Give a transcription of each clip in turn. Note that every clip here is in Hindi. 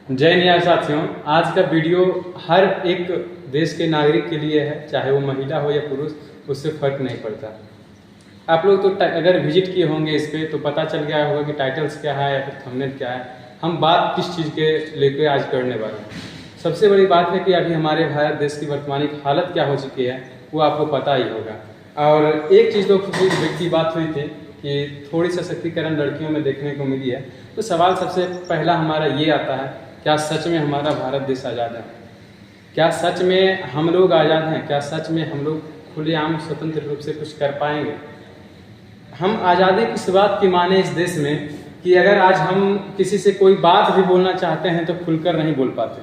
जय न्याय साथियों, आज का वीडियो हर एक देश के नागरिक के लिए है, चाहे वो महिला हो या पुरुष, उससे फर्क नहीं पड़ता। आप लोग तो अगर विजिट किए होंगे इस पे तो पता चल गया होगा कि टाइटल्स क्या है या फिर थंबनेल क्या है। हम बात किस चीज़ के लेकर आज करने वाले हैं। सबसे बड़ी बात है कि अभी हमारे भारत देश की वर्तमानिक हालत क्या हो चुकी है वो आपको पता ही होगा। और एक चीज़ तो खुशी की बात हुई थी कि थोड़ी सशक्तिकरण लड़कियों में देखने को मिली है। तो सवाल सबसे पहला हमारा ये आता है, क्या सच में हमारा भारत देश आज़ाद है? क्या सच में हम लोग आज़ाद हैं? क्या सच में हम लोग खुलेआम स्वतंत्र रूप से कुछ कर पाएंगे? हम आज़ादी किस बात की माने इस देश में कि अगर आज हम किसी से कोई बात भी बोलना चाहते हैं तो खुलकर नहीं बोल पाते।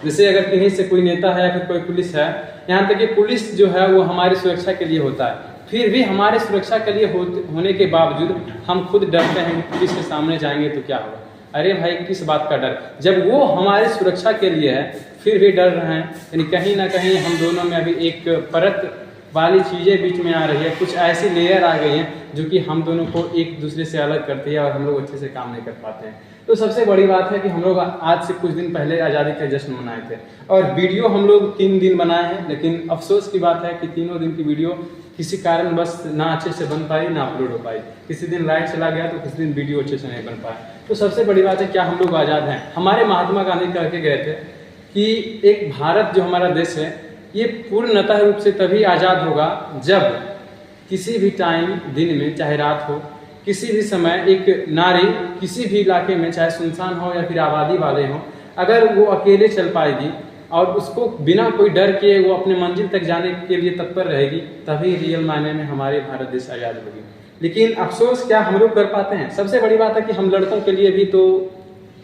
जैसे अगर कहीं से कोई नेता है या फिर कोई पुलिस है, यहाँ तक कि पुलिस जो है वो हमारी सुरक्षा के लिए होता है, फिर भी हमारे सुरक्षा के लिए होने के बावजूद हम खुद डरते हैं कि पुलिस के सामने जाएंगे तो क्या होगा। अरे भाई, किस बात का डर? जब वो हमारी सुरक्षा के लिए है फिर भी डर रहे हैं। यानी कहीं ना कहीं हम दोनों में अभी एक परत वाली चीज़ें बीच में आ रही है, कुछ ऐसी लेयर आ गई हैं जो कि हम दोनों को एक दूसरे से अलग करती है और हम लोग अच्छे से काम नहीं कर पाते हैं। तो सबसे बड़ी बात है कि हम लोग आज से कुछ दिन पहले आज़ादी का जश्न मनाए थे और वीडियो हम लोग 3 दिन बनाए हैं, लेकिन अफसोस की बात है कि तीनों दिन की वीडियो किसी कारण बस ना अच्छे से बन पाई ना अपलोड हो पाई। किसी दिन लाइट चला गया तो किसी दिन वीडियो अच्छे से नहीं बन पाया। तो सबसे बड़ी बात है, क्या हम लोग आज़ाद हैं? हमारे महात्मा गांधी कह के गए थे कि एक भारत जो हमारा देश है ये पूर्णतः रूप से तभी आज़ाद होगा जब किसी भी टाइम, दिन में चाहे रात हो, किसी भी समय एक नारी किसी भी इलाके में, चाहे सुनसान हो या फिर आबादी वाले हों, अगर वो अकेले चल पाएगी और उसको बिना कोई डर के वो अपने मंजिल तक जाने के लिए तत्पर रहेगी, तभी रियल मायने में हमारे भारत देश आज़ाद होगी। लेकिन अफसोस क्या हम लोग कर पाते हैं? सबसे बड़ी बात है कि हम लड़कों के लिए भी तो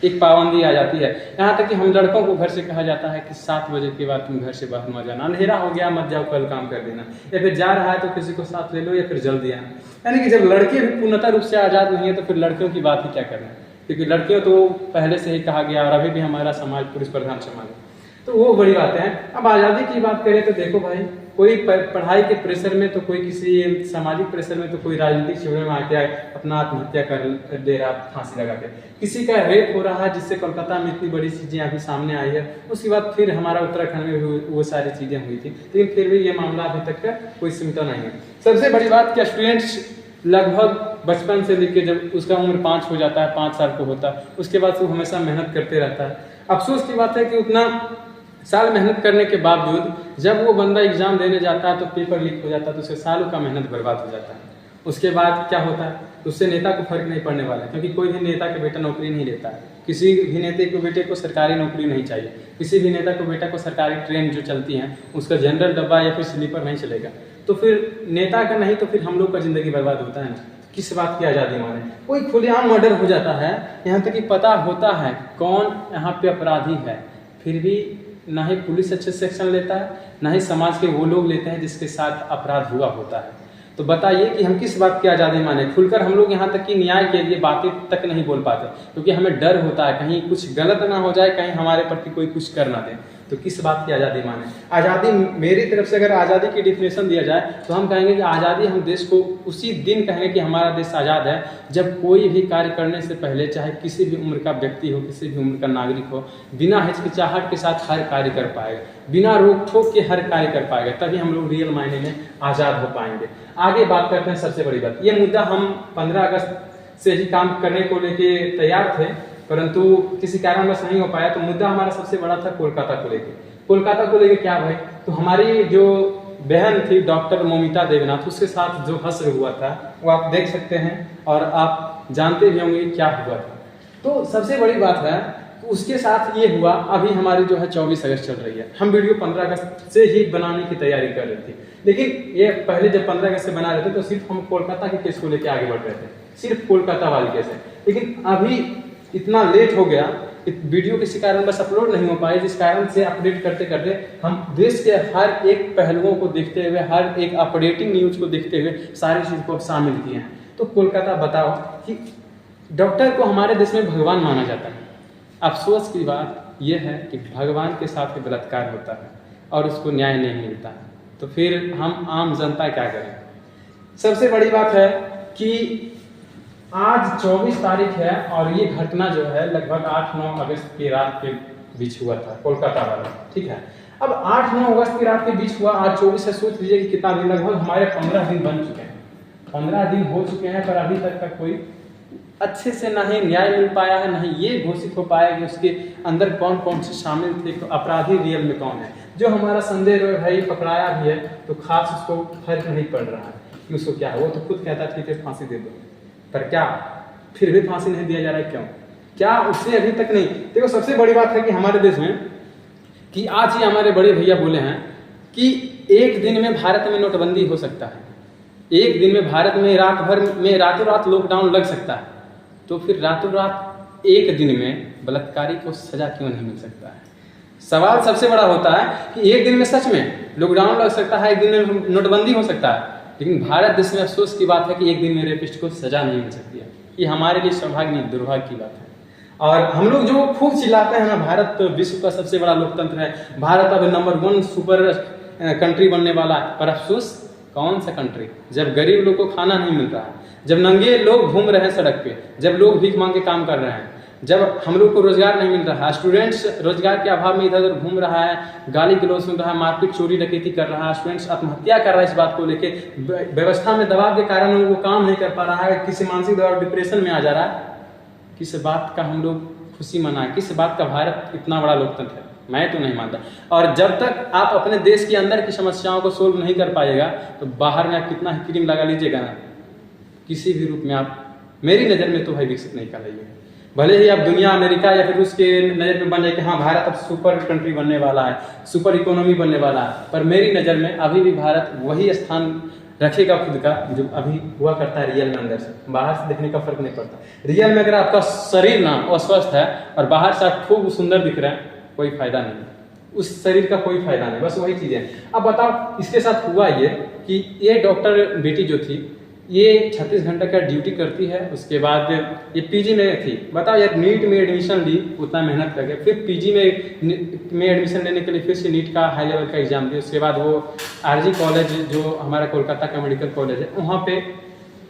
एक पाबंदी आ जाती है। यहाँ तक कि हम लड़कों को घर से कहा जाता है कि 7 बजे के बाद तुम घर से बाहर मत जाना, अंधेरा हो गया मत जाओ, कल काम कर देना, या फिर जा रहा है तो किसी को साथ ले लो या फिर जल्दी आना। यानी कि जब लड़के भी पूर्णतः रूप से आज़ाद नहीं है तो फिर लड़कियों की बात ही क्या करना है, क्योंकि लड़कियों तो पहले से ही कहा गया और अभी भी हमारा समाज पुरुष प्रधान समाज है। तो वो बड़ी बातें हैं। अब आज़ादी की बात करें तो देखो भाई, कोई पढ़ाई के प्रेशर में तो कोई किसी सामाजिक प्रेशर में तो कोई राजनीतिक शिविर में आके अपना आत्महत्या कर दे रहा, फांसी लगा के। किसी का रेप हो रहा है, जिससे कोलकाता में इतनी बड़ी चीज़ें अभी सामने आई है। उसके बाद फिर हमारा उत्तराखंड में भी वो सारी चीज़ें हुई थी, लेकिन फिर भी ये मामला अभी तक का कोई सिमटा नहीं है। सबसे बड़ी बात, क्या स्टूडेंट्स लगभग बचपन से लेकर जब उसका उम्र 5 हो जाता है, 5 साल को होता है, उसके बाद वो हमेशा मेहनत करते रहता है। अफसोस की बात है कि उतना साल मेहनत करने के बावजूद जब वो बंदा एग्जाम देने जाता है तो पेपर लीक हो जाता है, तो उसके सालों का मेहनत बर्बाद हो जाता है। उसके बाद क्या होता है? उससे नेता को फर्क नहीं पड़ने वाला है, क्योंकि कोई भी नेता के बेटा नौकरी नहीं लेता है। किसी भी नेता के बेटे को सरकारी नौकरी नहीं चाहिए। किसी भी नेता को बेटा को सरकारी ट्रेन जो चलती हैं उसका जनरल डब्बा या फिर स्लीपर नहीं चलेगा। तो फिर नेता का नहीं तो फिर हम लोग का जिंदगी बर्बाद होता है ना। किस बात की आज़ादी माने? कोई खुलेआम मर्डर हो जाता है, यहाँ तक कि पता होता है कौन यहाँ पे अपराधी है, फिर भी ना ही पुलिस अच्छे से एक्शन लेता है, ना ही समाज के वो लोग लेते हैं जिसके साथ अपराध हुआ होता है। तो बताइए कि हम किस बात की आज़ादी माने? खुलकर हम लोग यहाँ तक कि न्याय के लिए बातें तक नहीं बोल पाते, क्योंकि हमें डर होता है कहीं कुछ गलत ना हो जाए, कहीं हमारे प्रति कोई कुछ कर ना दे। तो किस बात की आज़ादी माने? आज़ादी, मेरी तरफ से अगर आज़ादी की डिफिनेशन दिया जाए तो हम कहेंगे कि आज़ादी, हम देश को उसी दिन कहेंगे कि हमारा देश आज़ाद है जब कोई भी कार्य करने से पहले, चाहे किसी भी उम्र का व्यक्ति हो, किसी भी उम्र का नागरिक हो, बिना हिचकिचाहट के साथ हर कार्य कर पाएगा, बिना रोक टोक के हर कार्य कर पाएगा, तभी हम लोग रियल मायने में आज़ाद हो पाएंगे। आगे बात करते हैं सबसे बड़ी बात। ये मुद्दा हम 15 अगस्त से ही काम करने को लेके तैयार थे, परंतु किसी कारणवश नहीं हो पाया। तो मुद्दा हमारा सबसे बड़ा था कोलकाता को लेके। कोलकाता को लेके क्या भाई? तो हमारी जो बहन थी डॉक्टर मोमिता देवनाथ, उसके साथ जो हश्र हुआ था वो आप देख सकते हैं और आप जानते भी होंगे क्या हुआ था। तो सबसे बड़ी बात है, उसके साथ ये हुआ। अभी हमारी जो है 24 अगस्त चल रही है, हम वीडियो 15 अगस्त से ही बनाने की तैयारी कर रहे थे, लेकिन ये पहले जब 15 अगस्त से बना रहे थे तो सिर्फ हम कोलकाता के केस को लेकर आगे बढ़ रहे थे, सिर्फ कोलकाता वाले केस है। लेकिन अभी इतना लेट हो गया, वीडियो किसी कारण बस अपलोड नहीं हो पाए, जिस कारण से अपडेट करते करते हम देश के हर एक पहलुओं को देखते हुए, हर एक अपडेटिंग न्यूज को देखते हुए सारी चीज़ को शामिल किए हैं। तो कोलकाता, बताओ कि डॉक्टर को हमारे देश में भगवान माना जाता है। अफसोस की बात यह है कि भगवान के साथ बलात्कार होता है और उसको न्याय नहीं मिलता है, तो फिर हम आम जनता क्या करें? सबसे बड़ी बात है कि आज 24 तारीख है और ये घटना जो है लगभग 8-9 अगस्त की रात के बीच हुआ था, कोलकाता वाला। ठीक है, अब 8-9 अगस्त की रात के बीच हुआ, आज 24 है। सोच लीजिए कि कितना दिन, लगभग हमारे 15 दिन बन चुके हैं, 15 दिन हो चुके हैं, पर अभी तक का कोई अच्छे से ना ही न्याय मिल पाया है, ना ही ये घोषित हो पाया कि उसके अंदर कौन कौन से शामिल थे, तो अपराधी रियल में कौन है। जो हमारा संजय रॉय भाई पकड़ाया भी है तो खास उसको फर्क नहीं पड़ रहा है कि उसको क्या है। वो तो खुद कहता ठीक है फांसी दे दो, पर क्या फिर भी फांसी नहीं दिया जा रहा है, क्यों? क्या उससे अभी तक नहीं। देखो सबसे बड़ी बात है कि हमारे देश में कि आज ही हमारे बड़े भैया बोले हैं कि एक दिन में भारत में नोटबंदी हो सकता है, एक दिन में भारत में रात भर में रातों रात लॉकडाउन लग सकता है। तो फिर रातों रात एक दिन में बलात्कारी को सजा क्यों नहीं मिल सकता है? सवाल सबसे बड़ा होता है कि एक दिन में सच में लॉकडाउन लग सकता है, एक दिन में नोटबंदी हो सकता है, लेकिन भारत देश में अफसोस की बात है कि एक दिन में रेपिस्ट को सजा नहीं मिल सकती है। ये हमारे लिए सौभाग्य नहीं दुर्भाग्य की बात है। और हम लोग जो खूब चिल्लाते हैं ना, भारत विश्व का सबसे बड़ा लोकतंत्र है, भारत अब नंबर 1 सुपर कंट्री बनने वाला है, पर अफसोस कौन सा कंट्री, जब गरीब लोग को खाना नहीं मिल रहा है, जब नंगे लोग घूम रहे हैं सड़क पे, जब लोग भीख मांग के काम कर रहे हैं, जब हम लोग को रोजगार नहीं मिल रहा है, स्टूडेंट्स रोजगार के अभाव में इधर उधर घूम रहा है, गाली गलौज सुन रहा है, मारपीट चोरी डकैती कर रहा है, स्टूडेंट्स आत्महत्या कर रहा है, इस बात को लेके व्यवस्था में दबाव के कारण वो काम नहीं कर पा रहा है, किसी मानसिक दबाव डिप्रेशन में आ जा रहा है। किस बात का हम लोग खुशी मनाएं, किस बात का भारत इतना बड़ा लोकतंत्र है? मैं तो नहीं मानता। और जब तक आप अपने देश के अंदर की समस्याओं को सोल्व नहीं कर पाएगा तो बाहर में आप कितना ही क्रीम लगा लीजिएगा ना, किसी भी रूप में आप मेरी नज़र में तो भाई विकसित नहीं कर रही है। भले ही अब दुनिया अमेरिका या फिर रूस के नज़र में बन जाए कि हाँ भारत अब सुपर कंट्री बनने वाला है, सुपर इकोनॉमी बनने वाला है, पर मेरी नज़र में अभी भी भारत वही स्थान रखेगा खुद का जो अभी हुआ करता है रियल में। अंदर से बाहर से देखने का फर्क नहीं पड़ता। रियल में अगर आपका शरीर ना अस्वस्थ है और बाहर से आप खूब सुंदर दिख रहे हैं, कोई फायदा नहीं, उस शरीर का कोई फायदा नहीं। बस वही चीज़ है। अब बताओ इसके साथ हुआ ये कि ये डॉक्टर बेटी जो थी ये 36 घंटे का ड्यूटी करती है, उसके बाद ये पीजी में थी। बताओ यार, नीट में एडमिशन ली उतना मेहनत करके, फिर पीजी में एडमिशन लेने के लिए फिर से नीट का हाई लेवल का एग्जाम दी, उसके बाद वो आरजी कॉलेज जो हमारा कोलकाता का मेडिकल कॉलेज है वहाँ पे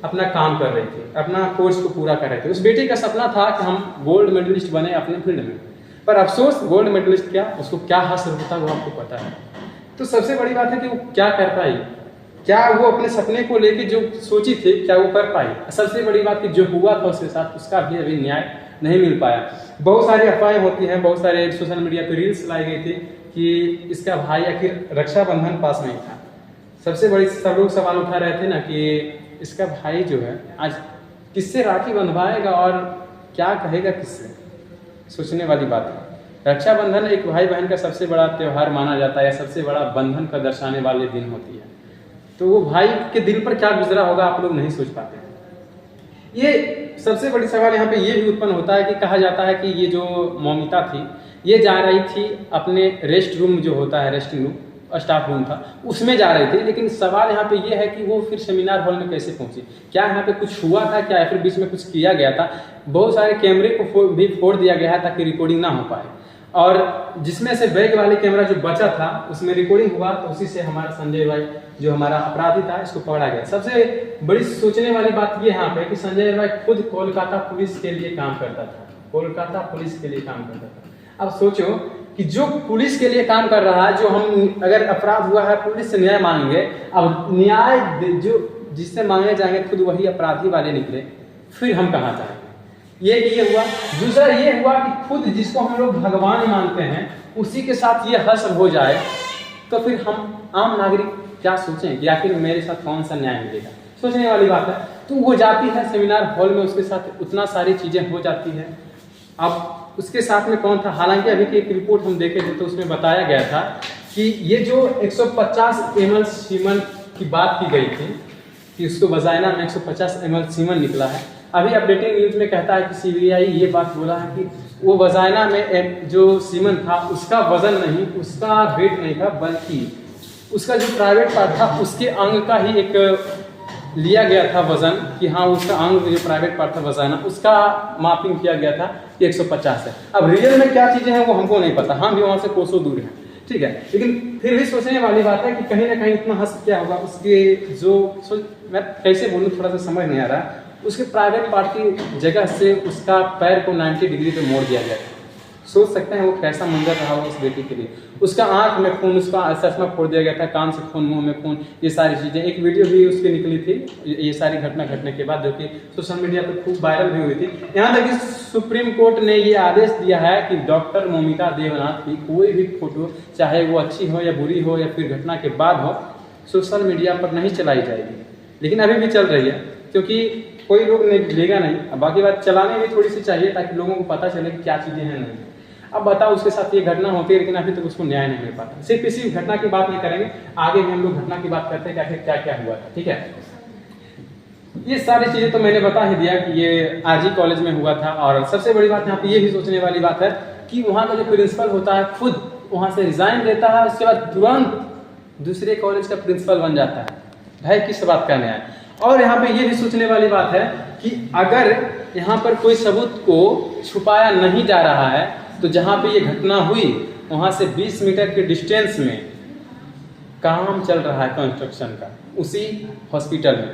अपना काम कर रही थी, अपना कोर्स को पूरा कर रहे थे। उस बेटी का सपना था कि हम गोल्ड मेडलिस्ट बने अपने फील्ड में, पर अफसोस गोल्ड मेडलिस्ट क्या, उसको क्या हासिल होता वो आपको पता है। तो सबसे बड़ी बात है कि वो क्या कर पाई, क्या वो अपने सपने को लेके जो सोची थी क्या वो कर पाई। सबसे बड़ी बात कि जो हुआ था उसके साथ उसका भी अभी न्याय नहीं मिल पाया। बहुत सारी अफवाहें होती हैं, बहुत सारे सोशल मीडिया पे रील्स लाई गई थी कि इसका भाई आखिर रक्षाबंधन पास नहीं था। सबसे बड़ी सब लोग सवाल उठा रहे थे ना कि इसका भाई जो है आज किससे राखी बंधवाएगा और क्या कहेगा किससे। सोचने वाली बात है। रक्षाबंधन एक भाई बहन का सबसे बड़ा त्यौहार माना जाता है, सबसे बड़ा बंधन का दर्शाने वाले दिन होती है। तो वो भाई के दिल पर क्या गुजरा होगा आप लोग नहीं सोच पाते। ये सबसे बड़ी सवाल यहाँ पे ये भी उत्पन्न होता है कि कहा जाता है कि ये जो मौमिता थी ये जा रही थी अपने रेस्ट रूम जो होता है, रेस्टिंग रूम, स्टाफ रूम था, उसमें जा रही थी। लेकिन सवाल यहाँ पे ये है कि वो फिर सेमिनार हॉल में कैसे पहुंची, क्या यहाँ पे कुछ हुआ था क्या, या फिर बीच में कुछ किया गया था। बहुत सारे कैमरे को भी फोड़ दिया गया है ताकि रिकॉर्डिंग ना हो पाए, और जिसमें से बैक वाले कैमरा जो बचा था उसमें रिकॉर्डिंग हुआ, तो उसी से हमारा संजय भाई जो हमारा अपराधी था इसको पकड़ा गया। सबसे बड़ी सोचने वाली बात ये यहाँ पे कि संजय भाई खुद कोलकाता पुलिस के लिए काम करता था, कोलकाता पुलिस के लिए काम करता था। अब सोचो कि जो पुलिस के लिए काम कर रहा है, जो हम अगर अपराध हुआ है पुलिस से न्याय मांगेंगे, अब न्याय जो जिससे मांगे जाएंगे खुद वही अपराधी वाले निकले, फिर हम कहाँ जाएंगे। ये हुआ। दूसरा ये हुआ कि खुद जिसको हम लोग भगवान मानते हैं उसी के साथ ये हश्र हो जाए, तो फिर हम आम नागरिक क्या सोचें कि आखिर मेरे साथ कौन सा न्याय मिलेगा। सोचने वाली बात है। तो वो जाती है सेमिनार हॉल में, उसके साथ उतना सारी चीज़ें हो जाती है। अब उसके साथ में कौन था, हालांकि अभी की एक रिपोर्ट हम देखे थे तो उसमें बताया गया था कि ये जो 150 ml सीमन की बात की गई थी कि उसको वजाइना में 150 ml सीमन निकला है। अभी अपडेटिंग न्यूज में कहता है कि सीबीआई ये बात बोला है कि वो वजाइना में जो सीमन था उसका वजन नहीं, उसका वेट नहीं था, बल्कि उसका जो प्राइवेट पार्ट था उसके अंग का ही एक लिया गया था वजन, कि हाँ उसका अंग जो प्राइवेट पार्ट था वजाइना उसका मापिंग किया गया था कि 150 है। अब रियल में क्या चीज़ें हैं वो हमको नहीं पता, हम भी वहाँ से कोसों दूर हैं, ठीक है। लेकिन फिर भी सोचने वाली बात है कि कहीं ना कहीं इतना हद क्या होगा उसके जो मैं कैसे बोलूँ थोड़ा सा समझ नहीं आ रहा। उसके प्राइवेट पार्ट की जगह से उसका पैर को 90 डिग्री पे मोड़ दिया गया। सोच सकते हैं वो कैसा मंजर रहा होगा उस बेटी के लिए। उसका आंख में खून, उसका चश्मा फोड़ दिया गया था, कान से खून, मुंह में खून, ये सारी चीज़ें। एक वीडियो भी उसकी निकली थी ये सारी घटना घटने के बाद, जो कि सोशल मीडिया पर खूब वायरल भी हुई थी। यहाँ तक कि सुप्रीम कोर्ट ने ये आदेश दिया है कि डॉक्टर मोमिका देवनाथ की कोई भी फोटो, चाहे वो अच्छी हो या बुरी हो या फिर घटना के बाद हो, सोशल मीडिया पर नहीं चलाई जाएगी। लेकिन अभी भी चल रही है, क्योंकि कोई लोग लेगा नहीं। बाकी बात चलाने भी थोड़ी सी चाहिए ताकि लोगों को पता चले कि क्या चीज़ें हैं नहीं। अब बताओ उसके साथ ये घटना होती है, लेकिन अभी तक उसको न्याय नहीं मिल पाता। सिर्फ इसी घटना की बात नहीं करेंगे, आगे भी हम लोग घटना की बात करते हैं कि आखिर क्या क्या हुआ था। ठीक है, ये सारी चीज़ें तो मैंने बता ही दिया कि ये आरजी कॉलेज में हुआ था। और सबसे बड़ी बात यहाँ पे ये भी सोचने वाली बात है कि वहाँ का जो प्रिंसिपल होता है खुद वहाँ से रिजाइन देता है, उसके बाद तुरंत दूसरे कॉलेज का प्रिंसिपल बन जाता है। भाई किस बात का न्याय। और यहाँ पे ये भी सोचने वाली बात है कि अगर यहाँ पर कोई सबूत को छुपाया नहीं जा रहा है, तो जहाँ पे ये घटना हुई वहाँ से 20 मीटर के डिस्टेंस में काम चल रहा है कंस्ट्रक्शन का, उसी हॉस्पिटल में।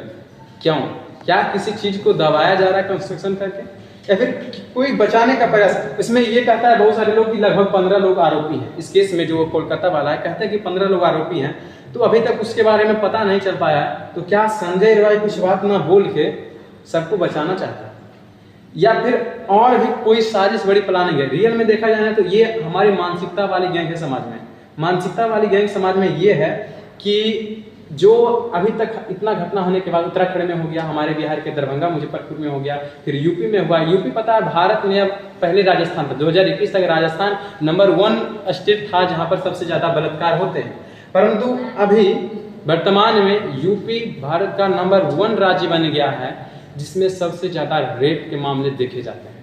क्यों? क्या किसी चीज़ को दबाया जा रहा है कंस्ट्रक्शन करके, या फिर कोई बचाने का प्रयास? इसमें ये कहता है बहुत सारे लोग कि लगभग 15 लोग आरोपी हैं इस केस में। जो कोलकाता वाला है कहता है कि 15 लोग आरोपी हैं, तो अभी तक उसके बारे में पता नहीं चल पाया। तो क्या संजय रॉय कुछ बात ना बोल के सबको बचाना चाहता है, या फिर और भी कोई साजिश बड़ी प्लानिंग है? रियल में देखा जाए तो ये हमारी मानसिकता वाली गैंग है समाज में। मानसिकता वाली गैंग समाज में ये है कि जो अभी तक इतना घटना होने के बाद उत्तराखंड में हो गया, हमारे बिहार के दरभंगा मुजफ्फरपुर में हो गया, फिर यूपी में हुआ। यूपी पता है भारत में अब पहले राजस्थान था, 2021 तक राजस्थान नंबर 1 स्टेट था जहां पर सबसे ज्यादा बलात्कार होते हैं। परंतु अभी वर्तमान में यूपी भारत का नंबर 1 राज्य बन गया है जिसमें सबसे ज्यादा रेप के मामले देखे जाते हैं।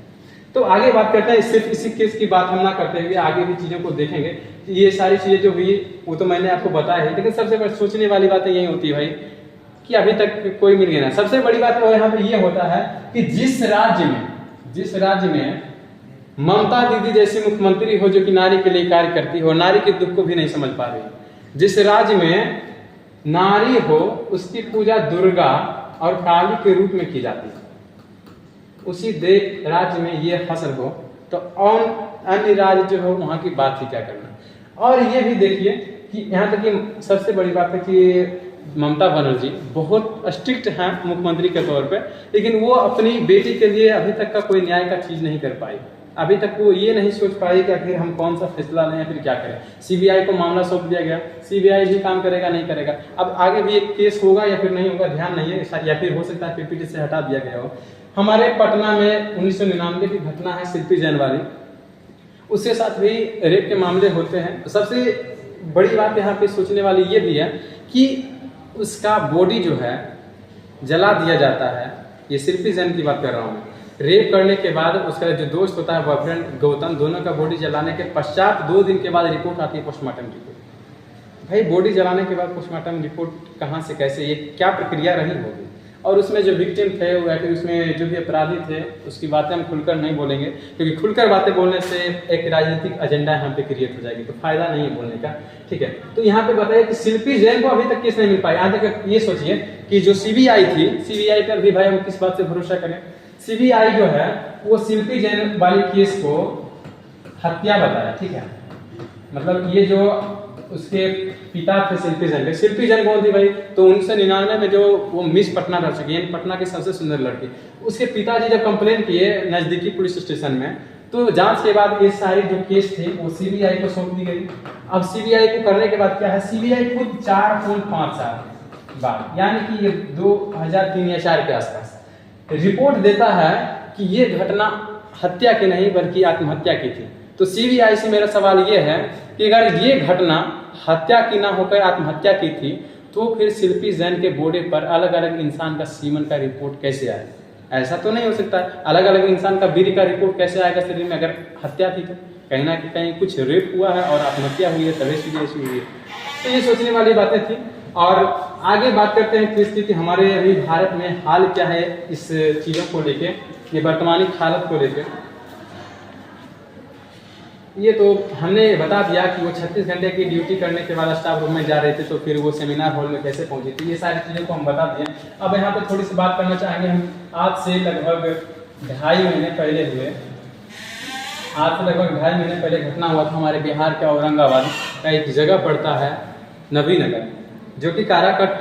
तो आगे बात करते हैं, सिर्फ इसी केस की बात हम ना करते हुए आगे भी चीजों को देखेंगे। ये सारी चीजें जो हुई वो तो मैंने आपको बताया है, लेकिन सबसे बड़ी सोचने वाली बात यही होती है भाई कि अभी तक कोई मिल गया ना। सबसे बड़ी बात तो यहाँ पे ये होता है कि जिस राज्य में ममता दीदी जैसी मुख्यमंत्री हो जो कि नारी के लिए कार्य करती हो, नारी के दुख को भी नहीं समझ पा रही, जिस राज्य में नारी हो उसकी पूजा दुर्गा और काली के रूप में की जाती है, उसी राज्य में ये फसल हो तो अन्य राज्य जो हो वहाँ की बात ही क्या करना। और ये भी देखिए कि यहाँ तक कि सबसे बड़ी बात है कि ममता बनर्जी बहुत स्ट्रिक्ट हैं मुख्यमंत्री के तौर पे, लेकिन वो अपनी बेटी के लिए अभी तक का कोई न्याय का चीज़ नहीं कर पाई। अभी तक वो ये नहीं सोच पाई कि आखिर हम कौन सा फैसला लें या फिर क्या करें। सीबीआई को मामला सौंप दिया गया, सीबीआई भी काम करेगा नहीं करेगा। अब आगे भी एक केस होगा या फिर नहीं होगा ध्यान नहीं है, या फिर हो सकता है पीपीटी से हटा दिया गया हो। हमारे पटना में 1999 की घटना है शिल्पी जैन वाली, उसके साथ भी रेप के मामले होते हैं। सबसे बड़ी बात यहाँ पे सोचने वाली ये भी है कि उसका बॉडी जो है जला दिया जाता है। ये शिल्पी जैन की बात कर रहा हूँ। रेप करने के बाद उसका जो दोस्त होता है बॉयफ्रेंड गौतम, दोनों का बॉडी जलाने के पश्चात 2 दिन के बाद रिपोर्ट आती है, पोस्टमार्टम रिपोर्ट। भाई बॉडी जलाने के बाद पोस्टमार्टम रिपोर्ट कहाँ से कैसे, ये क्या प्रक्रिया रही होगी? और उसमें जो विक्टिम थे या फिर उसमें जो भी अपराधी थे उसकी बातें हम खुलकर नहीं बोलेंगे, क्योंकि खुलकर बातें बोलने से एक राजनीतिक एजेंडा यहाँ पे क्रिएट हो जाएगी, तो फायदा नहीं है बोलने का। ठीक है, तो यहाँ पे बताइए कि शिल्पी जैन को अभी तक केस नहीं मिल पाया। यहाँ तक ये सोचिए कि जो सीबीआई थी, सीबीआई पर भी भाई हम किस बात से भरोसा करें? सीबीआई जो है वो शिल्पी जैन वाली केस को हत्या बताया। ठीक है, मतलब ये जो उसके पिता थे शिल्पी जैन कौन थी भाई? तो 1999 में जो वो मिस पटना रह चुकी है, पटना की सबसे सुंदर लड़की, उसके पिताजी जब कंप्लेन किए नजदीकी पुलिस स्टेशन में, तो जांच के बाद ये सारी जो केस थी वो सीबीआई को सौंप दी गई। अब सीबीआई को करने के बाद क्या है, सीबीआई खुद 4.5 साल बाद, यानी कि ये 2003 या 4 के आसपास रिपोर्ट देता है कि ये घटना हत्या की नहीं बल्कि आत्महत्या की थी। तो सीबीआई से मेरा सवाल ये है कि अगर ये घटना हत्या की ना होकर आत्महत्या की थी, तो फिर शिल्पी जैन के बॉडी पर अलग अलग इंसान का सीमन का रिपोर्ट कैसे आया? ऐसा तो नहीं हो सकता। अलग अलग इंसान का बीड़ी का रिपोर्ट कैसे आएगा शरीर में? अगर हत्या थी तो कहीं ना कहीं कुछ रेप हुआ है और आत्महत्या हुई है, तभी चीजें ऐसी हुई है। तो ये सोचने वाली बातें थी। और आगे बात करते हैं कि हमारे अभी भारत में हाल क्या है इस चीज़ों को लेके, ये वर्तमानी हालत को लेके। ये तो हमने बता दिया कि वो 36 घंटे की ड्यूटी करने के बाद स्टाफ रूम में जा रहे थे, तो फिर वो सेमिनार हॉल में कैसे पहुंची थी, ये सारी चीज़ों को हम बता दिए। अब यहाँ पे थोड़ी सी बात करना चाहेंगे हम आज से लगभग 2.5 महीने पहले हुए। आज से लगभग 2.5 महीने पहले घटना हुआ था हमारे बिहार के औरंगाबाद का एक जगह पड़ता है नवीनगर, जो कि काराकट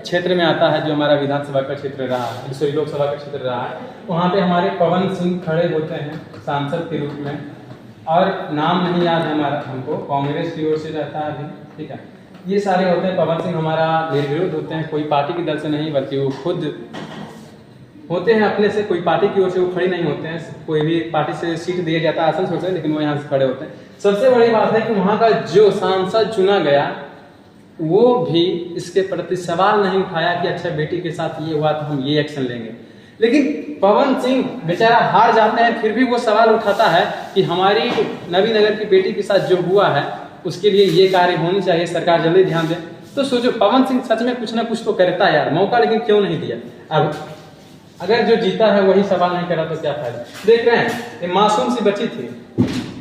क्षेत्र में आता है, जो हमारा विधानसभा का क्षेत्र रहा है, सॉरी लोकसभा का क्षेत्र रहा है। वहाँ पे हमारे पवन सिंह खड़े होते हैं सांसद के रूप में, और नाम नहीं याद है हमारा, हमको कांग्रेस की ओर से रहता है अभी, ठीक है। ये सारे होते हैं, पवन सिंह हमारा निर्विरोध होते हैं, कोई पार्टी के दल से नहीं, बल्कि वो खुद होते हैं अपने से, कोई पार्टी की ओर से वो खड़े नहीं होते हैं। कोई भी पार्टी से सीट दिया जाता है, आसन सोचते हैं, लेकिन वो यहाँ से खड़े होते हैं। सबसे बड़ी बात है कि वहाँ का जो सांसद चुना गया वो भी इसके प्रति सवाल नहीं उठाया कि अच्छा बेटी के साथ ये हुआ तो हम ये एक्शन लेंगे। लेकिन पवन सिंह बेचारा हार जाते हैं, फिर भी वो सवाल उठाता है कि हमारी नवीनगर की बेटी के साथ जो हुआ है उसके लिए ये कार्य होनी चाहिए, सरकार जल्दी ध्यान दे। तो सोचो, पवन सिंह सच में कुछ ना कुछ तो करता है यार, मौका लेकिन क्यों नहीं दिया। अब अगर जो जीता है वही सवाल नहीं करा तो क्या फायदा। देख रहे हैं, ये मासूम सी बच्ची थी,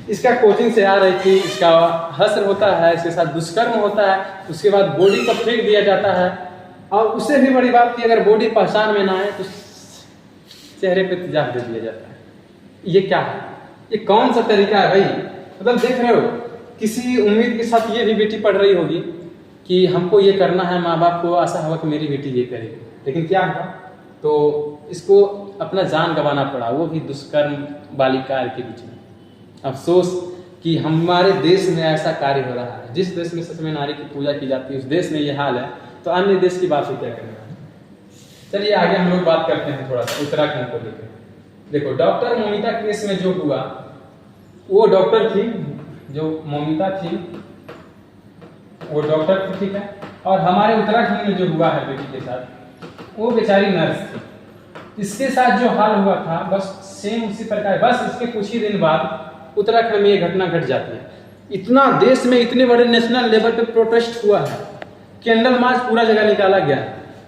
इसका कोचिंग से आ रही थी, इसका हस्र होता है, इसके साथ दुष्कर्म होता है, उसके बाद बॉडी को फेंक दिया जाता है, और उससे भी बड़ी बात कि अगर बॉडी पहचान में ना आए तो चेहरे पे तेजाब दे दिया जाता है। ये क्या है, ये कौन सा तरीका है भाई। मतलब देख रहे हो, किसी उम्मीद के साथ ये भी बेटी पढ़ रही होगी कि हमको ये करना है, माँ बाप को आशा होगा कि मेरी बेटी ये करेगी, लेकिन क्या हुआ, तो इसको अपना जान गंवाना पड़ा, वो भी दुष्कर्म बालिका के बीच में। अफसोस कि हमारे देश में ऐसा कार्य हो रहा है। जिस देश में सच में नारी की पूजा की जाती है उस देश में ये हाल है, तो अन्य देश की बात ही क्या करना है। चलिए आगे हम लोग बात करते हैं थोड़ा सा उत्तराखंड को लेकर। देखो, डॉक्टर मोमिता केस में जो हुआ, वो डॉक्टर थी, जो मोमिता थी वो डॉक्टर थी, ठीक है। और हमारे उत्तराखंड में जो हुआ है बेटी के साथ, वो बेचारी नर्स थी। इसके साथ जो हाल हुआ था बस सेम उसी प्रकार, बस इसके कुछ ही दिन बाद उत्तराखंड में ये घटना घट जाती है। इतना देश में इतने बड़े नेशनल लेवल पे प्रोटेस्ट हुआ है, कैंडल मार्च पूरा जगह निकाला गया,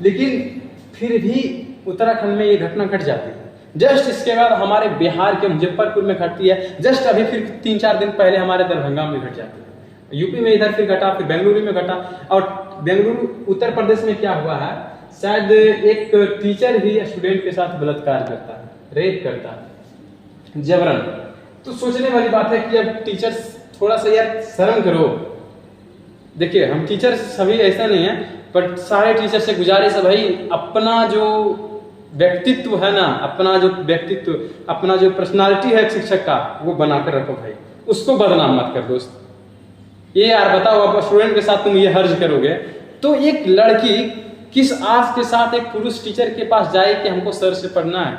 लेकिन फिर भी उत्तराखंड में ये घटना घट जाती है। जस्ट इसके बाद हमारे बिहार के मुजफ्फरपुर में घटती है, जस्ट अभी फिर 3-4 दिन पहले हमारे दरभंगा में घट जाती है, यूपी में इधर फिर घटा, फिर बेंगलुरु में घटा। और बेंगलुरु उत्तर प्रदेश में क्या हुआ है, शायद एक टीचर ही स्टूडेंट के साथ बलात्कार करता है, रेप करता है, जबरन। तो सोचने वाली बात है कि अब टीचर्स थोड़ा सा यार शर्म करो। देखिए, हम टीचर सभी ऐसा नहीं है, पर सारे टीचर से गुजारिश है भाई, अपना जो व्यक्तित्व है ना, अपना जो व्यक्तित्व, अपना जो पर्सनालिटी है शिक्षक का, वो बनाकर रखो भाई, उसको बदनाम मत कर दोस्त। ये यार बताओ, अब स्टूडेंट के साथ तुम ये हर्ज करोगे तो एक लड़की किस आस के साथ एक पुरुष टीचर के पास जाए कि हमको सर से पढ़ना है।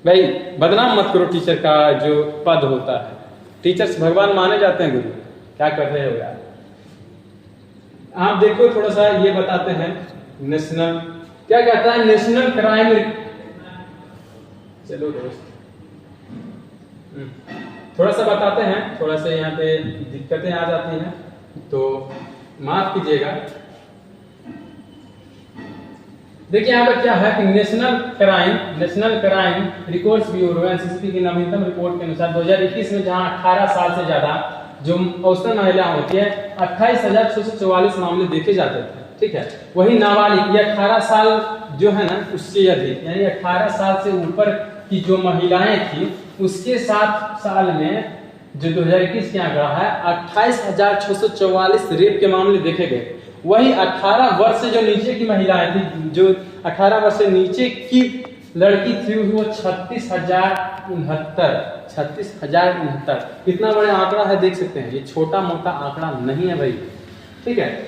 भाई बदनाम मत करो टीचर का जो पद होता है। टीचर्स भगवान माने जाते हैं, गुरु क्या कर रहे हो यार। आप देखो थोड़ा सा ये बताते हैं, नेशनल क्या कहता है, नेशनल क्राइम, चलो दोस्त थोड़ा सा बताते हैं, थोड़ा सा यहाँ पे दिक्कतें आ जाती हैं तो माफ कीजिएगा। देखिए यहाँ पर क्या है कि national crime records bureau NCCP की नवीनतम रिपोर्ट के अनुसार 2021 में जहां 18 साल से ज्यादा जो औसतन महिला होती है 28,644 मामले देखे जाते थे, ठीक है। वही नाबालिग ये 18 साल जो है ना उससे अधिक, यानी 18 साल से ऊपर की जो महिलाएं थी उसके 7 साल में जो 2021 के आंकड़ा है 28,644 रेप के मामले देखे गए। वही 18 वर्ष से जो नीचे की महिलाएं थी, जो 18 वर्ष से नीचे की लड़की थी वो 36,069। कितना बड़ा आंकड़ा है देख सकते हैं, ये छोटा मोटा आंकड़ा नहीं है भाई, ठीक है।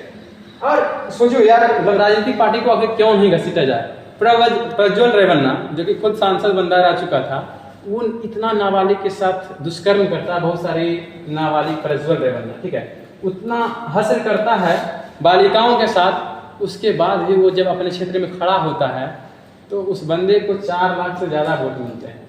और सोचो यार, मतलब राजनीतिक पार्टी को आगे क्यों नहीं घसीटा जाए। प्रज्वल रेवन्ना जो कि खुद सांसद बनता रह चुका था, वो इतना नाबालिग के साथ दुष्कर्म करता है, बहुत सारी नाबालिग प्रज्वल रेवन्ना, ठीक है, उतना हश्र करता है बालिकाओं के साथ, उसके बाद भी वो जब अपने क्षेत्र में खड़ा होता है तो उस बंदे को 4 लाख से ज्यादा वोट मिलते हैं।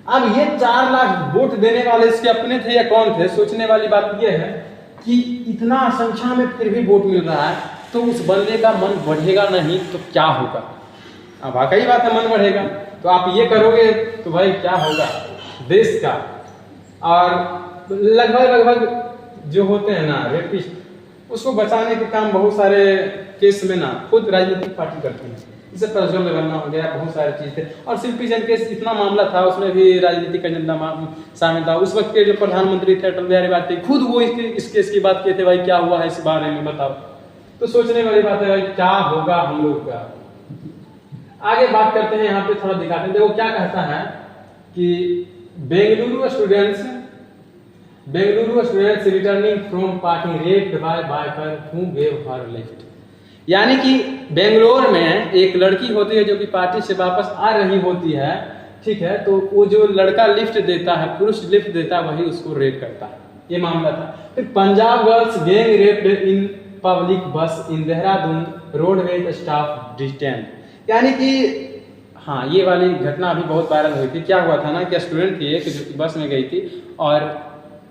अब ये 4 लाख वोट देने वाले इसके अपने थे या कौन थे, सोचने वाली बात यह है कि इतना संख्या में फिर भी वोट मिल रहा है तो उस बंदे का मन बढ़ेगा नहीं तो क्या होगा। अब वाकई बात है, मन बढ़ेगा तो आप ये करोगे तो भाई क्या होगा देश का। और लगभग जो होते हैं ना रेपिस्ट, उसको बचाने के काम बहुत सारे केस में ना खुद राजनीतिक पार्टी करती है। इससे प्रज्वल रंगना हो गया, बहुत सारे चीज़ थे। और शिल्पी जैन केस इतना मामला था, उसमें भी राजनीतिक एजेंडा शामिल था। उस वक्त के जो प्रधानमंत्री थे अटल बिहारी वाजपेयी, खुद वो इस केस की बात किए थे, भाई क्या हुआ है इस बारे में बताओ। तो सोचने वाली बात है भाई, क्या होगा हम लोग का। आगे बात करते हैं, यहाँ पे थोड़ा दिखाते हैं। देखो क्या कहता है कि Bengaluru students returning from party raped by biker who gave her lift. यानी कि बेंगलोर में एक लड़की होती है जो कि पार्टी से वापस आ रही होती है, ठीक है, तो वो जो लड़का लिफ्ट देता है, पुरुष लिफ्ट देता है, वही उसको रेप करता है। ये मामला था। फिर Punjab girls gang raped in public बस इन देहरादून, रोडवेज स्टाफ डिटेन। यानी कि हाँ, ये वाली घटना अभी बहुत वायरल हुई थी। क्या हुआ था ना कि स्टूडेंट थी एक जो कि बस में गई थी और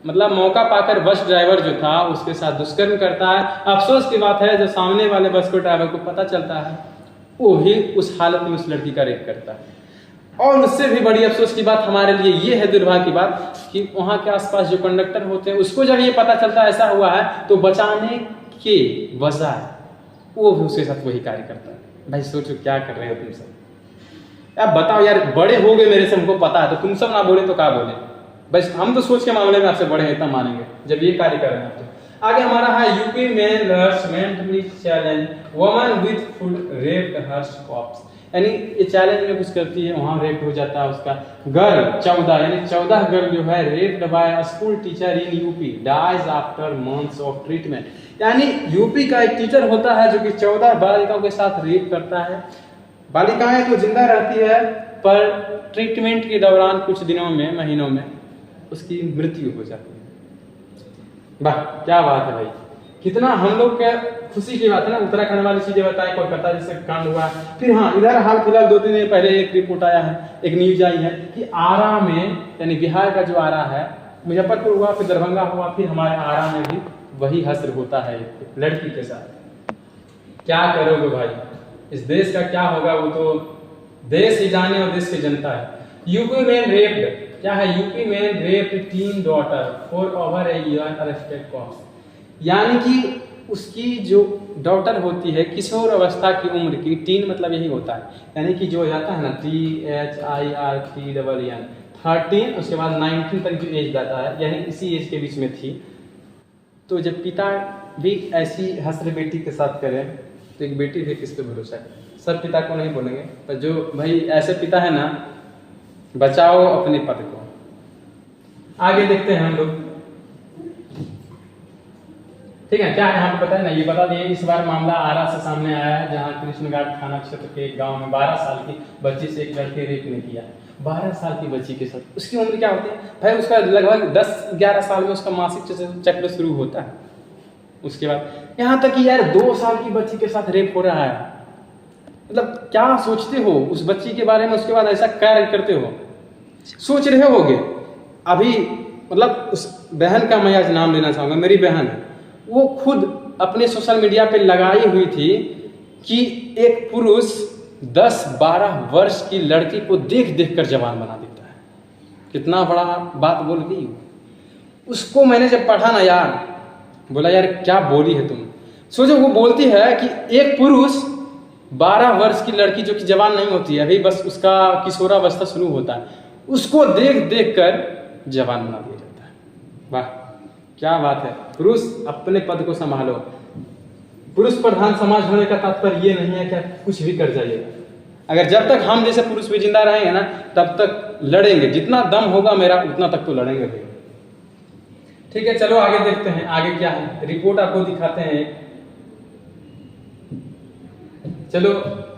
मतलब मौका पाकर बस ड्राइवर जो था उसके साथ दुष्कर्म करता है। अफसोस की बात है जो सामने वाले बस को ड्राइवर को पता चलता है, वो भी उस हालत में उस लड़की का रेप करता है। और उससे भी बड़ी अफसोस की बात हमारे लिए ये है, दुर्भाग्य की बात, कि वहाँ के आसपास जो कंडक्टर होते हैं उसको जब ये पता चलता है ऐसा हुआ है, तो बचाने के बजाय वो भी उसके साथ वही कार्य करता है। भाई सोचो क्या कर रहे हो तुम सब। अब बताओ यार, बड़े हो गए मेरे से, हमको पता है, तो तुम सब ना बोले तो क्या बोले। बस हम तो सोच के मामले में आपसे बड़े हैं, इतना मानेंगे जब ये कार्य कर रहे हैं। तो आगे हमारा है यूपी में mentally challenge woman with food raped her cops. यानी ये चैलेंज में कुछ करती है, वहां रेप हो जाता है उसका। गर्ल 14 यानी 14 गर्ल जो है raped by school teacher in UP dies after months of treatment. यानी यूपी का एक टीचर होता है जो कि 14 बालिकाओं के साथ रेप करता है। बालिकाएं तो जिंदा रहती है, पर ट्रीटमेंट के दौरान कुछ दिनों में, महीनों में उसकी मृत्यु हो जाती है। वाह क्या बात है भाई, कितना हम लोग के खुशी की बात है ना। उत्तराखंड वाली चीजें बताएं, कोलकाता जैसे कांड हुआ। फिर हाँ, इधर हाल फिलहाल 2-3 दिन पहले एक रिपोर्ट आया है, एक न्यूज आई है कि आरा में, यानी बिहार का जो आरा है, मुजफ्फरपुर हुआ, फिर दरभंगा हुआ, फिर हमारे आरा में भी वही हश्र होता है एक लड़की के साथ। क्या करोगे भाई, इस देश का क्या होगा वो तो देश ही जाने और देश की जनता है। यूपी में रेप्ड, क्या है, यूपी में raped teen daughter for over a year arrested cops. यानी कि उसकी जो डॉटर होती है किशोर अवस्था की उम्र की, टीन मतलब यही होता है, यानी कि जो जाता है ना THIRTEEN 13, उसके बाद 19 तक जो एज जाता है, यानी इसी एज के बीच में थी। तो जब पिता भी ऐसी हस्र बेटी के साथ करें तो एक बेटी भी किस पे भरोसा है। सब पिता को नहीं बोलेंगे, पर जो भाई ऐसे पिता है ना, बचाओ अपने पद को। आगे देखते हैं हम लोग, ठीक है। क्या यहाँ पे पता है ना, ये बता दिए, इस बार मामला आरा से सामने आया है, जहाँ कृष्णघाट थाना क्षेत्र के एक गांव में 12 साल की बच्ची से एक लड़के रेप ने किया। 12 साल की बच्ची के साथ, उसकी उम्र क्या होती है भाई, उसका लगभग 10-11 साल में उसका मासिक चक्र शुरू होता है। उसके बाद यहाँ तक कि यार 2 साल की बच्ची के साथ रेप हो रहा है। मतलब क्या सोचते हो उस बच्ची के बारे में, उसके बाद ऐसा कार्य करते हो, सोच रहे होगे। अभी मतलब उस बहन का मैं आज नाम लेना चाहूँगा, मेरी बहन है, वो खुद अपने सोशल मीडिया पे लगाई हुई थी कि एक पुरुष 10-12 वर्ष की लड़की को देख देख कर जवान बना देता है। कितना बड़ा बात बोल गई उसको। मैंने जब पढ़ा ना यार, बोला यार क्या बोली है तुम। सोचो, वो बोलती है कि एक पुरुष 12 वर्ष की लड़की जो कि जवान नहीं होती है, अभी बस उसका किशोरावस्था शुरू होता है, उसको देख देख कर जवान बना दिया जाता है। वाह क्या बात है। पुरुष अपने पद को संभालो। पुरुष प्रधान समाज होने का तात्पर्य ये नहीं है कि आप कुछ भी कर जाइएगा। अगर जब तक हम जैसे पुरुष भी जिंदा रहेंगे ना, तब तक लड़ेंगे, जितना दम होगा मेरा उतना तक तो लड़ेंगे भाई। ठीक है, चलो आगे देखते हैं। आगे क्या है, रिपोर्ट आपको दिखाते हैं। चलो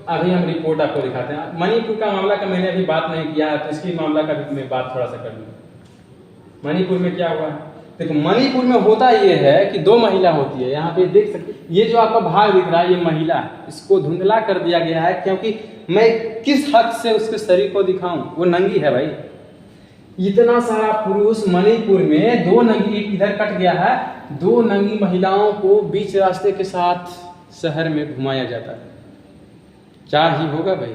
अभी हम रिपोर्ट आपको दिखाते हैं। मणिपुर का मामला का मैंने अभी बात नहीं किया है, तो इसकी मामला का भी मैं बात थोड़ा सा कर लूँगा। मणिपुर में क्या हुआ है, देखो मणिपुर में होता ये है कि 2 महिला होती है। यहाँ पे देख सकते, ये जो आपका भाग दिख रहा है ये महिला है, इसको धुंधला कर दिया गया है क्योंकि मैं किस हद से उसके शरीर को दिखाऊं, वो नंगी है भाई। इतना सारा पुरुष मणिपुर में 2 नंगी, इधर कट गया है, 2 नंगी महिलाओं को बीच रास्ते के साथ शहर में घुमाया जाता है। क्या ही होगा भाई।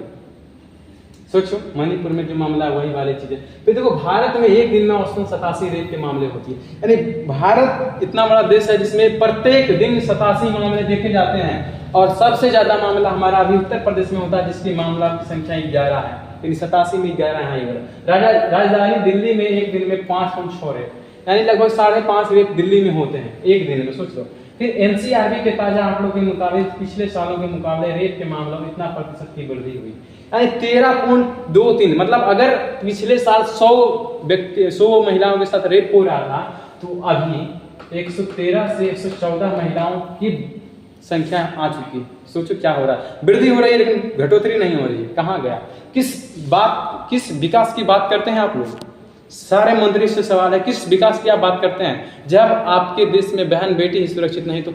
सोचो मणिपुर में जो मामला है वही वाली चीजें। फिर देखो भारत में एक दिन में औसतन 87 रेप के मामले होती है, यानी भारत इतना बड़ा देश है जिसमें प्रत्येक दिन 87 मामले देखे जाते हैं, और सबसे ज्यादा मामला हमारा अभी उत्तर प्रदेश में होता है जिसकी मामला की संख्या 11 है, यानी 87 में 11 है। राजधानी दिल्ली में एक दिन में 5.6 रेप, यानी लगभग 5.5 रेप दिल्ली में होते हैं एक दिन में, सोच लो। फिर एनसीआरबी के ताजा आंकड़ों के मुताबिक पिछले सालों के मुकाबले रेप के मामलों में इतना प्रतिशत की वृद्धि हुई, यानी 13.23। मतलब अगर पिछले साल 100 महिलाओं के साथ रेप हो रहा था, तो अभी 113 से 114 महिलाओं की संख्या आ चुकी है। सोचो क्या हो रहा है, वृद्धि हो रही है लेकिन घटोतरी नहीं हो रही है। कहाँ गया, किस विकास की बात करते हैं आप लोग? सारे मंत्री से सवाल है, किस विकास की आप बात करते हैं? जब आपके देश में बहन बेटी ही सुरक्षित नहीं तो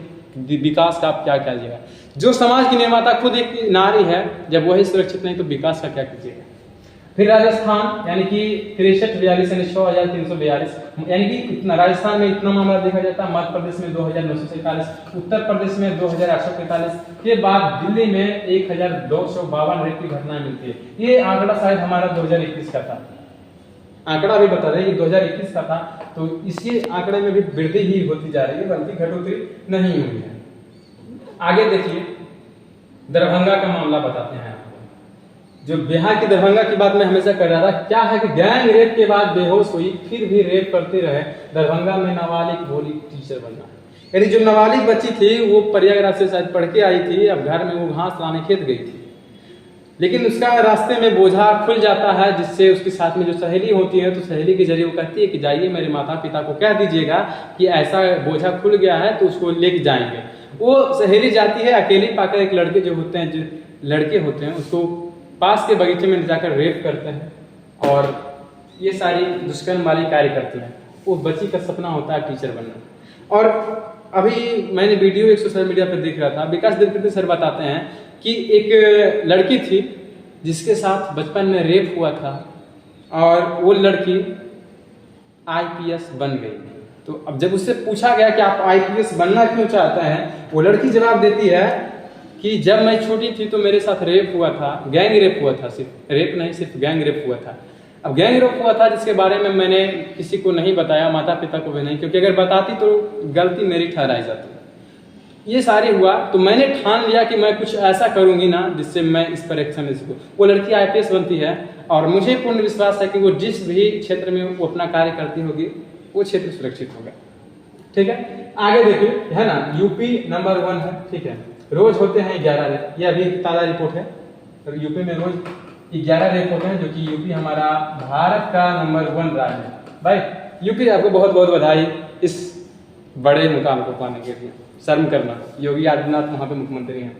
विकास का आप क्या कीजिएगा? जो समाज की निर्माता खुद एक नारी है, जब वही सुरक्षित नहीं तो विकास का क्या कीजिएगा? फिर राजस्थान यानी कि 6342 यानी 6342, यानी कि इतना राजस्थान में इतना मामला देखा जाता है। मध्य प्रदेश में 2947, उत्तर प्रदेश में 2845 के बाद दिल्ली में 1252 रेप की घटनाएं मिलती है। ये आंकड़ा शायद हमारा 2021 का था, आंकड़ा भी बता रहे हैं कि 2021 का था, तो इसी आंकड़े में भी वृद्धि ही होती जा रही है, बल्कि घटोतरी नहीं हुई है। आगे देखिए, दरभंगा का मामला बताते हैं आपको। जो बिहार की दरभंगा की बात मैं हमेशा कर रहा था, क्या है कि गैंग रेप के बाद बेहोश हुई फिर भी रेप करते रहे। दरभंगा में नाबालिग बोली टीचर बनना, यानी जो नाबालिग बच्ची थी वो प्रयागराज से शायद पढ़ के आई थी, अब घर में वो घास लाने खेत गई थी, लेकिन उसका रास्ते में बोझा खुल जाता है, जिससे उसके साथ में जो सहेली होती है, तो सहेली के जरिए वो कहती है कि जाइए मेरे माता पिता को कह दीजिएगा कि ऐसा बोझा खुल गया है तो उसको लेके जाएंगे। वो सहेली जाती है, अकेली पाकर एक लड़के जो होते हैं, जो लड़के होते हैं, उसको पास के बगीचे में जाकर रेप करते हैं और ये सारी दुष्कर्म वाली कार्य करते हैं। वो बच्ची का सपना होता है टीचर बनना। और अभी मैंने वीडियो एक सोशल मीडिया पर देख रहा था, विकास देवकृति सर बताते हैं कि एक लड़की थी जिसके साथ बचपन में रेप हुआ था और वो लड़की आईपीएस बन गई। तो अब जब उससे पूछा गया कि आप आईपीएस बनना क्यों चाहते हैं, वो लड़की जवाब देती है कि जब मैं छोटी थी तो मेरे साथ रेप हुआ था, गैंग रेप हुआ था, सिर्फ रेप नहीं सिर्फ गैंग रेप हुआ था। अब गैंग रेप हुआ था जिसके बारे में मैंने किसी को नहीं बताया, माता पिता को भी नहीं, क्योंकि अगर बताती तो गलती मेरी ठहराई जाती। ये सारी हुआ तो मैंने ठान लिया कि मैं कुछ ऐसा करूंगी ना जिससे मैं इस पर एक्शन ले सकूं। वो लड़की आईपीएस बनती है और मुझे पूर्ण विश्वास है कि वो जिस भी क्षेत्र में वो अपना कार्य करती होगी वो क्षेत्र सुरक्षित होगा। ठीक है, आगे देखिए, है ना, यूपी नंबर 1 है। ठीक है, रोज होते हैं 11 रेप, ये अभी ताजा रिपोर्ट है। तो यूपी में रोज 11 रेप होते हैं, जो कि यूपी हमारा भारत का नंबर 1 राज्य है। भाई यूपी आपको बहुत बहुत बधाई इस बड़े मुकाम को पाने के लिए। शर्म करना, योगी आदित्यनाथ वहां पे मुख्यमंत्री हैं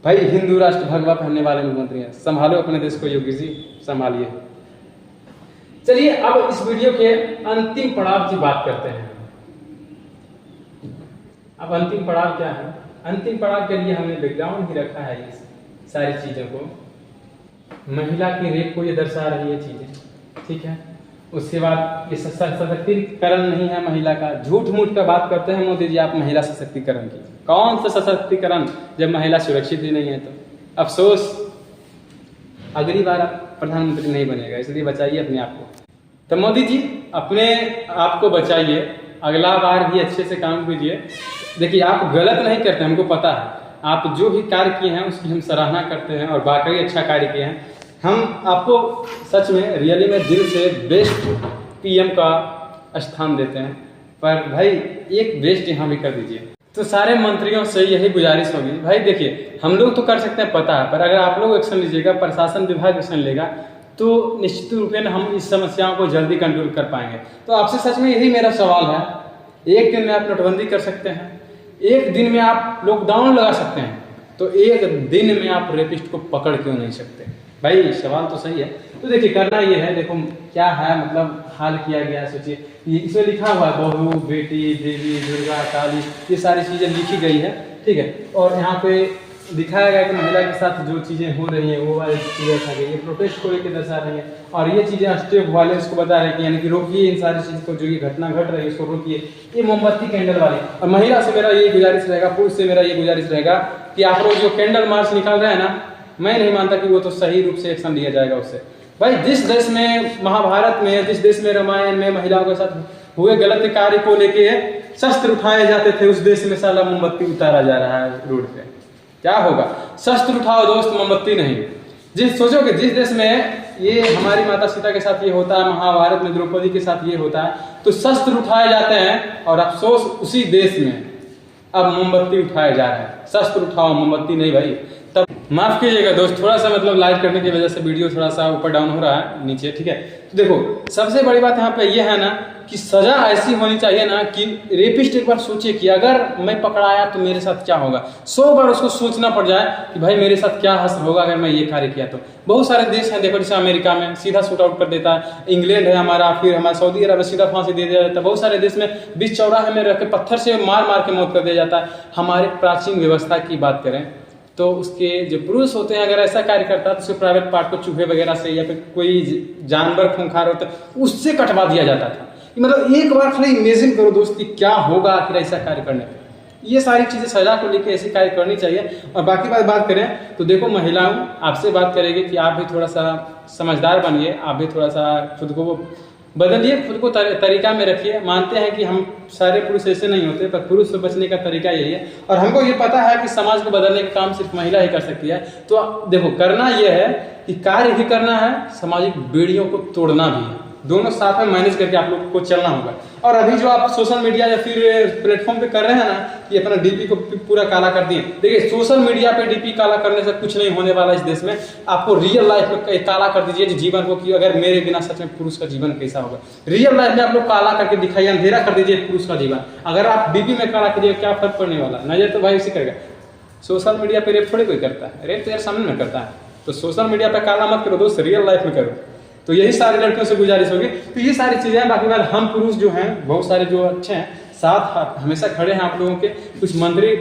भाई, हिंदू राष्ट्र भगवा पहनने वाले मुख्यमंत्री हैं। संभालो अपने देश को योगी जी, संभालिए। चलिए अब इस वीडियो के अंतिम पड़ाव की बात करते हैं। अब अंतिम पड़ाव क्या है? अंतिम पड़ाव के लिए हमने बैकग्राउंड ही रखा है इस सारी चीजों को। महिला की रेप को ये दर्शा रही है चीजें, ठीक है। उसके बाद ये सशक्तिकरण नहीं है महिला का, झूठ मूठ का बात करते हैं मोदी जी आप महिला सशक्तिकरण की। कौन सा सशक्तिकरण जब महिला सुरक्षित ही नहीं है? तो अफसोस अगली बार प्रधानमंत्री नहीं बनेगा, इसलिए बचाइए अपने आप को। तो मोदी जी अपने आप को बचाइए, अगला बार भी अच्छे से काम कीजिए। देखिए आप गलत नहीं करते, हमको पता है, आप जो भी कार्य किए हैं उसकी हम सराहना करते हैं और वाकई अच्छा कार्य किए हैं। हम आपको सच में रियली में दिल से बेस्ट पीएम का स्थान देते हैं, पर भाई एक बेस्ट यहाँ भी कर दीजिए। तो सारे मंत्रियों से यही गुजारिश होगी, भाई देखिए हम लोग तो कर सकते हैं पता है, पर अगर आप लोग एक्शन लीजिएगा, प्रशासन विभाग एक्शन लेगा, तो निश्चित रूप में हम इस समस्याओं को जल्दी कंट्रोल कर पाएंगे। तो आपसे सच में यही मेरा सवाल है, एक दिन में आप नोटबंदी कर सकते हैं, एक दिन में आप लॉकडाउन लगा सकते हैं, तो एक दिन में आप रेपिस्ट को पकड़ क्यों नहीं सकते? भाई सवाल तो सही है। तो देखिए करना ये है, देखो क्या है, मतलब हाल किया गया, सोचिए इसमें लिखा हुआ है बहू, बेटी, देवी, दुर्गा, काली, ये सारी चीजें लिखी गई है, ठीक है। और यहाँ पे दिखाया गया कि महिला के साथ जो चीजें हो रही हैं वो वाली चीजें रखा गई, ये प्रोटेस्ट को लेकर दर्शा रही है। और ये चीजें स्टेप वाले उसको बता रहे हैं कि यानी कि रोकिए इन सारी चीज को, जो ये घटना घट रही है उसको रोकिए। ये मोमबत्ती कैंडल वाली, और महिला से मेरा ये गुजारिश रहेगा, पुरुष से मेरा ये गुजारिश रहेगा कि आप लोग जो कैंडल मार्च निकाल रहे हैं ना, मैं नहीं मानता कि वो तो सही रूप से एक्शन लिया जाएगा उससे। भाई जिस देश में महाभारत में, जिस देश में रामायण में महिलाओं के साथ हुए गलत कार्य को लेके शस्त्र उठाए जाते थे, उस देश में साला मोमबत्ती उतारा जा रहा है रोड पे। क्या होगा? शस्त्र उठाओ दोस्त, मोमबत्ती नहीं। सोचो कि जिस देश में ये हमारी माता सीता के साथ ये होता है, महाभारत में द्रौपदी के साथ ये होता है, तो शस्त्र उठाए जाते हैं और अफसोस उसी देश में अब मोमबत्ती उठाया जा रहा है। शस्त्र उठाओ, मोमबत्ती नहीं भाई। तब माफ कीजिएगा दोस्त, थोड़ा सा मतलब लाइव करने की वजह से वीडियो थोड़ा सा ऊपर डाउन हो रहा है नीचे, ठीक है। तो देखो सबसे बड़ी बात यहाँ पे ये है ना कि सजा ऐसी होनी चाहिए ना कि रेपिस्ट एक बार सोचे कि अगर मैं पकड़ाया तो मेरे साथ क्या होगा। 100 बार उसको सोचना पड़ जाए कि भाई मेरे साथ क्या हश्र होगा अगर मैं ये कार्य किया तो। बहुत सारे देश हैं, देखो जैसे अमेरिका में सीधा शूट आउट कर देता है, इंग्लैंड है हमारा, फिर हमारा सऊदी अरब में सीधा फांसी दे दिया जाता है। बहुत सारे देश में बीच चौराहे में रख के पत्थर से मार मार के मौत कर दिया जाता है। हमारे प्राचीन व्यवस्था की बात करें तो उसके जो पुरुष होते हैं अगर ऐसा कार्य करता है तो उसके प्राइवेट पार्ट को चूहे वगैरह से या फिर कोई जानवर खूंखार होता है उससे कटवा दिया जाता था। मतलब एक बार खाली इमेजिन करो दोस्त कि क्या होगा आखिर ऐसा कार्य करने पे। ये सारी चीजें सजा को लेकर ऐसे कार्य करनी चाहिए। और बाकी बात करें तो देखो महिलाओं आपसे बात करेंगे कि आप भी थोड़ा सा समझदार बनिए, आप भी थोड़ा सा खुद को बदलिए, खुद को तरीका में रखिए। मानते हैं कि हम सारे पुरुष ऐसे नहीं होते, पर पुरुष से बचने का तरीका यही है। और हमको ये पता है कि समाज को बदलने का काम सिर्फ महिला ही कर सकती है। तो देखो करना यह है कि कार्य भी करना है, सामाजिक बेड़ियों को तोड़ना भी है। दोनों साथ में मैनेज करके आप लोग को चलना होगा। और अभी जो आप सोशल मीडिया या फिर प्लेटफॉर्म पे कर रहे हैं ना कि अपना डीपी को पूरा काला कर दिए, देखिए सोशल मीडिया पे डीपी काला करने से कुछ नहीं होने वाला इस देश में। आपको रियल लाइफ में काला कर दीजिए जीवन को कि अगर मेरे बिना सच में पुरुष का जीवन कैसा होगा। रियल लाइफ में आप लोग काला करके दिखाइए, अंधेरा कर दीजिए पुरुष का जीवन। अगर आप डीपी में काला कीजिए क्या फर्क पड़ने वाला? नजर तो भाई उसी करेगा। सोशल मीडिया पे रेप थोड़ी कोई करता है, रेप तो यार सामने में करता है। तो सोशल मीडिया पे काला मत करो दोस्त, रियल लाइफ में करो। तो यही सारी लड़कियों से गुजारिश होगी। तो ये सारी चीजें हैं। बाकी बात हम पुरुष जो हैं बहुत सारे जो अच्छे हैं साथ हमेशा खड़े हैं आप लोगों के। कुछ मंत्री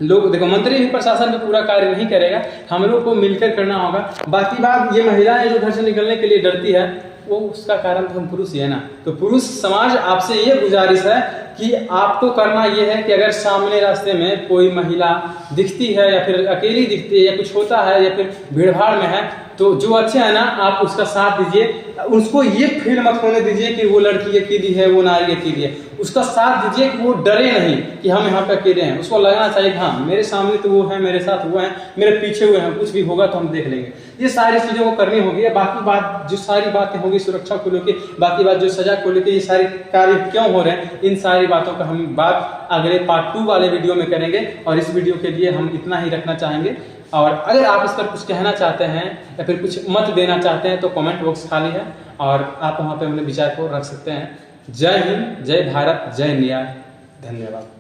लोग देखो, मंत्री भी प्रशासन में पूरा कार्य नहीं करेगा, हम लोग को मिलकर करना होगा। बाकी बात ये महिलाएं जो घर से निकलने के लिए डरती है वो उसका कारण तो हम पुरुष ही है ना। तो पुरुष समाज आपसे ये गुजारिश है कि आपको करना ये है कि अगर सामने रास्ते में कोई महिला दिखती है या फिर अकेली दिखती है या कुछ होता है या फिर भीड़ भाड़ में है तो जो अच्छे है ना आप उसका साथ दीजिए। उसको ये फील मत होने दीजिए कि वो लड़की अकेली है, वो नारी अकेली है। उसका साथ दीजिए कि वो डरे नहीं कि हम यहाँ पे अकेले हैं। उसको लगना चाहिए कि हाँ मेरे सामने तो वो है, मेरे साथ वो है, मेरे पीछे हुए हैं, कुछ भी होगा तो हम देख लेंगे। ये सारी चीजों को करनी होगी। बाकी बात जो सारी बातें होगी सुरक्षा को लेकर, बाकी बात जो सजा को लेकर, ये सारे कार्य क्यों हो रहे हैं, इन सारी बातों का हम बात अगले पार्ट 2 वाले वीडियो में करेंगे। और इस वीडियो के लिए हम इतना ही रखना चाहेंगे। और अगर आप इस पर कुछ कहना चाहते हैं या फिर कुछ मत देना चाहते हैं तो कमेंट बॉक्स खाली है और आप वहाँ पे अपने विचार को रख सकते हैं। जय हिंद, जय भारत, जय न्याय, धन्यवाद।